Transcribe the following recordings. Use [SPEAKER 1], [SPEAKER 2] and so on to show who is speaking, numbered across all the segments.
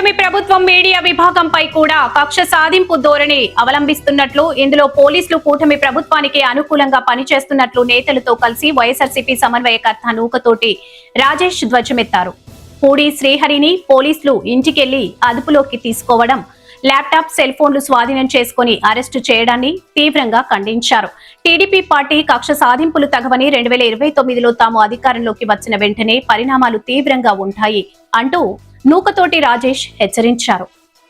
[SPEAKER 1] కూటమి ప్రభుత్వం మీడియా విభాగంపై కూడా కక్ష సాధింపు ధోరణి అవలంబిస్తున్నట్లు, ఇందులో పోలీసులు కూటమి ప్రభుత్వానికి అనుకూలంగా పనిచేస్తున్నట్లు నేతలతో కలిసి వైఎస్ఆర్సీపీ సమన్వయకర్త నూకతోటి రాజేష్ ధ్వజమెత్తారు. పూడి శ్రీహరిని పోలీసులు ఇంటికెళ్లి అదుపులోకి తీసుకోవడం, ల్యాప్టాప్, సెల్ ఫోన్లు స్వాధీనం చేసుకుని అరెస్టు చేయడాన్ని తీవ్రంగా ఖండించారు. టీడీపీ పార్టీ కక్ష సాధింపులు తగవని 2029లో తాము అధికారంలోకి వచ్చిన వెంటనే పరిణామాలు తీవ్రంగా ఉంటాయి అంటూ నూకతోటి రాజేష్ హెచ్చరించారు.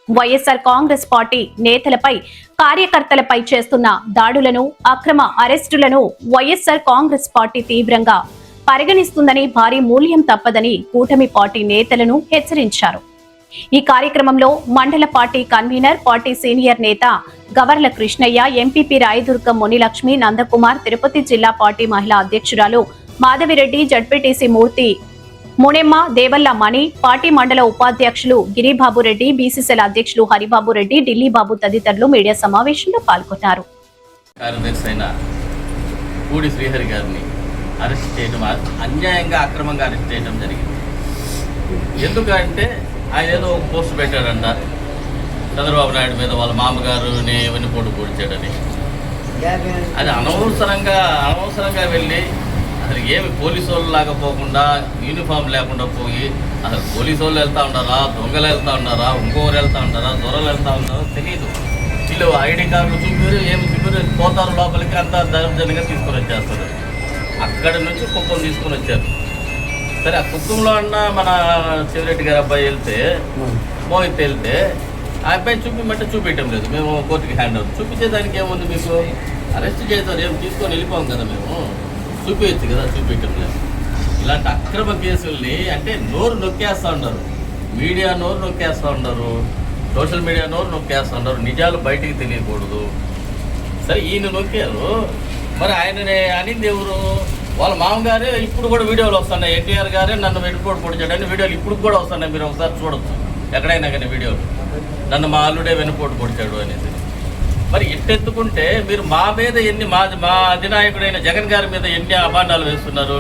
[SPEAKER 1] వైఎస్ఆర్ కాంగ్రెస్ పార్టీ నేతలపై, కార్యకర్తలపై చేస్తున్న దాడులను, అక్రమ అరెస్టులను వైఎస్ఆర్ కాంగ్రెస్ పార్టీ తీవ్రంగా పరిగణిస్తుందని, భారీ మూల్యం తప్పదని కూటమి పార్టీ నేతలను హెచ్చరించారు. ఈ కార్యక్రమంలో మండల పార్టీ కన్వీనర్, పార్టీ సీనియర్ నేత గవర్ల కృష్ణయ్య, ఎంపీపీ రాయదుర్గం మునిలక్ష్మి, నందకుమార్, తిరుపతి జిల్లా పార్టీ మహిళా అధ్యక్షురాలు మాధవిరెడ్డి, జడ్పీటీసీ మూర్తి మునెమ్మ, దేవల్ల మణి, పార్టీ మండల ఉపాధ్యక్షులు గిరిబాబురెడ్డి, బీసీసీఎల్ అధ్యక్షులు హరిబాబురెడ్డి, ఢిల్లీ బాబు తదితరులు మీడియా సమావేశంలో పాల్గొన్నారు.
[SPEAKER 2] పూడి శ్రీహరి గారిని అరెస్ట్ చేయడం, అన్యాయంగా అక్రమంగా అరెస్ట్ చేయడం జరిగింది. ఎందుకంటే ఆయన ఏదో పోస్ట్ పెట్టాడంట చంద్రబాబు నాయుడు మీద, వాళ్ళ మామగారుని వెన్నుపోటు పొడిచాడని. అది అనవసరంగా వెళ్ళి అసలు ఏమి పోలీసు వాళ్ళు లాగా పోకుండా, యూనిఫామ్ లేకుండా పోయి అసలు పోలీసు వాళ్ళు వెళ్తూ ఉన్నారా, దొంగలు వెళ్తూ ఉన్నారా, ఇంకోరు వెళ్తూ ఉన్నారా, దొరలు వెళ్తూ ఉన్నారో తెలియదు. వీళ్ళు ఐడి కార్డులు చూపారు, ఏమి చూపారు, పోతారు లోపలికి, అంతా దర్జనగా తీసుకొని వచ్చేస్తారు. అక్కడి నుంచి కుప్పం తీసుకొని వచ్చారు. సరే, ఆ కుప్పంలో అన్న మన శివరెడ్డి గారి అబ్బాయి వెళ్తే, మోహిత్ వెళ్తే, ఆ అబ్బాయి చూపించమంటే చూపించడం లేదు. మేము కోర్టుకి హ్యాండ్ ఓవర్ చూపించేదానికి ఏముంది, మీకు అరెస్ట్ చేస్తారు, ఏం తీసుకొని వెళ్ళిపోం కదా, మేము చూపించచ్చు కదా, చూపించడం లేదు. ఇలాంటి అక్రమ కేసుల్ని అంటే నోరు నొక్కేస్తూ ఉన్నారు, మీడియా నోరు నొక్కేస్తూ ఉన్నారు, సోషల్ మీడియా నోరు నొక్కేస్తూ ఉన్నారు. నిజాలు బయటికి తెలియకూడదు. సరే, ఈయన నొక్కారు, మరి ఆయననే అనింది ఎవరు? వాళ్ళ మామగారే. ఇప్పుడు కూడా వీడియోలు వస్తున్నాయి, ఎన్టీఆర్ గారే నన్ను వెన్నుపోటు పొడిచాడని వీడియోలు ఇప్పుడు కూడా వస్తున్నాయి. మీరు ఒకసారి చూడొచ్చు ఎక్కడైనా కానీ వీడియోలు, నన్ను మా అల్లుడే వెన్నుపోటు పొడిచాడు అనేసి. మరి ఇట్టెత్తుకుంటే మీరు మా మీద మా అధినాయకుడైన జగన్ గారి మీద ఎన్ని అభాండాలు వేస్తున్నారు.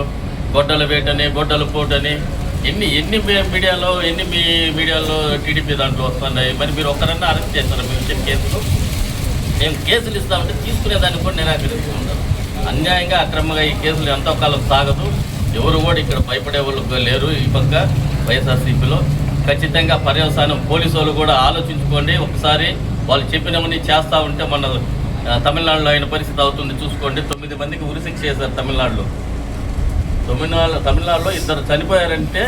[SPEAKER 2] గొడ్డల వేటని, గొడ్డల పోటని, ఎన్ని మీడియాలో టీడీపీ దాంట్లో వస్తున్నాయి. మరి మీరు ఒక్కరన్నా అరెస్ట్ చేస్తారు? మేము ఇచ్చే మేము కేసులు ఇస్తామంటే తీసుకునేదాన్ని కూడా నిరాకరిస్తున్నారు. అన్యాయంగా అక్రమంగా ఈ కేసులు ఎంతకాలం సాగదు. ఎవరు కూడా ఇక్కడ భయపడే వాళ్ళు లేరు. ఈ పక్క వైఎస్ఆర్సీపీలో ఖచ్చితంగా పర్యవసానం పోలీసు వాళ్ళు కూడా ఆలోచించుకోండి. ఒకసారి వాళ్ళు చెప్పినవన్నీ చేస్తూ ఉంటే మన తమిళనాడులో అయిన పరిస్థితి అవుతుంది చూసుకోండి. 9 మందికి ఉరిశిక్ష చేశారు తమిళనాడులో. తమిళనాడులో 2 చనిపోయారంటే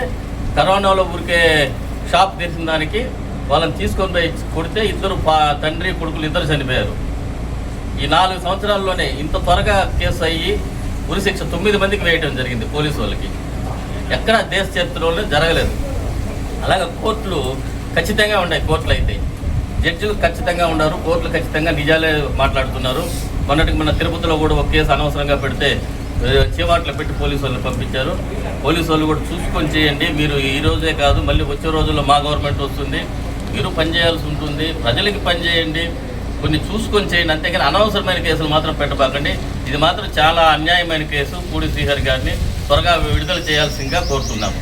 [SPEAKER 2] కరోనాలో ఊరికే షాప్ తెరిచిన దానికి వాళ్ళని తీసుకొని పోయి కొడితే 2 తండ్రి కొడుకులు 2 చనిపోయారు. ఈ 4 సంవత్సరాల్లోనే ఇంత త్వరగా కేసు అయ్యి ఉరిశిక్ష 9 మందికి వేయడం జరిగింది పోలీసు వాళ్ళకి. ఎక్కడ దేశ చరిత్రలో జరగలేదు. అలాగే కోర్టులు ఖచ్చితంగా ఉన్నాయి. కోర్టులు అయితే జడ్జిలు ఖచ్చితంగా ఉన్నారు. కోర్టులు ఖచ్చితంగా నిజాలే మాట్లాడుతున్నారు. మన తిరుపతిలో కూడా ఒక కేసు అనవసరంగా పెడితే చీవాట్లు పెట్టి పోలీసు వాళ్ళని పంపించారు. పోలీసు వాళ్ళు కూడా చూసుకొని చేయండి. మీరు ఈ రోజే కాదు, మళ్ళీ వచ్చే రోజుల్లో మా గవర్నమెంట్ వస్తుంది, మీరు పనిచేయాల్సి ఉంటుంది. ప్రజలకి పనిచేయండి, కొన్ని చూసుకొని చేయండి. అంతేగాని అనవసరమైన కేసులు మాత్రం పెట్టబాకండి. ఇది మాత్రం చాలా అన్యాయమైన కేసు. పూడి శ్రీహరి గారిని త్వరగా విడుదల చేయాల్సిందిగా కోరుతున్నాము.